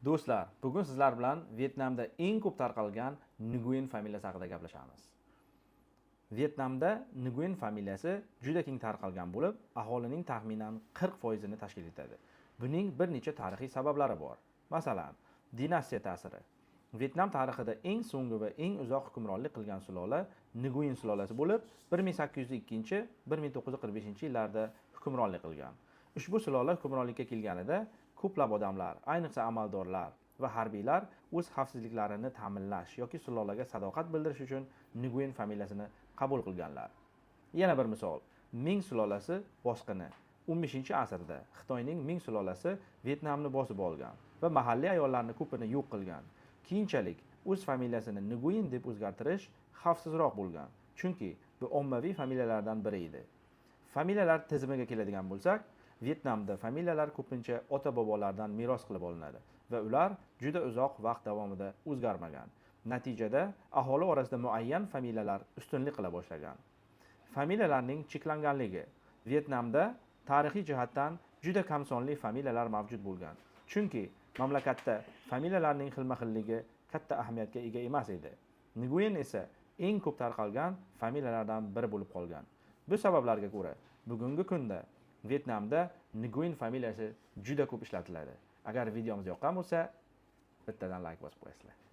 Do'stlar, bugun sizlar bilan Vyetnamda eng ko'p tarqalgan Nguyen familiyasi haqida gaplashamiz. Vyetnamda Nguyen familiyasi juda keng tarqalgan bo'lib, aholining taxminan 40% ni tashkil etadi. Buning bir necha tarixiy sabablari bor. Masalan, dinastiya ta'siri. Vyetnam tarixida eng so'nggi va eng uzoq hukmronlik qilgan sulola Nguyen sulolasi bo'lib, 1802-1945-yillarda hukmronlik qilgan. Ushbu sulola hukmronlikka kelganida ko'plab odamlar, ayniqsa amaldorlar va harbiylar o'z xavfsizliklarini ta'minlash yoki sulolaga sadoqat bildirish uchun Nguyen familiyasini qabul qilganlar. Yana bir misol, Ming sulolasi bosqini 15-asrda Xitoyning Ming sulolasi Vyetnamni bosib olgan va mahalliy ayollarni ko'pini yo'q qilgan. Keyinchalik o'z familiyasini Nguyen deb o'zgartirish xavfsizroq bo'lgan, chunki bu ommaviy familiyalardan biri edi. Familiyalar tizimiga keladigan bo'lsak, Vyetnamda familiyalar ko'pincha ota-bobolardan meros qilib olinadi va ular juda uzoq vaqt davomida o'zgarmagan. Natijada aholi orasida muayyan familiyalar ustunlik qila boshlagan. Familiyalarning cheklanganligi. Vyetnamda tarixiy jihatdan juda kam sonli familiyalar mavjud bo'lgan. Chunki mamlakatda familiyalarning xilma-xilligi katta ahamiyatga ega emas edi. Nguyen esa eng ko'p tarqalgan familiyalardan biri bo'lib qolgan. Bu sabablarga ko'ra bugungi kunda Vyetnamda Nguyen familiyasi juda ko'p ishlatiladi. Agar videomiz yoqqan bo'lsa, bittadan like bosib qo'yasizlar.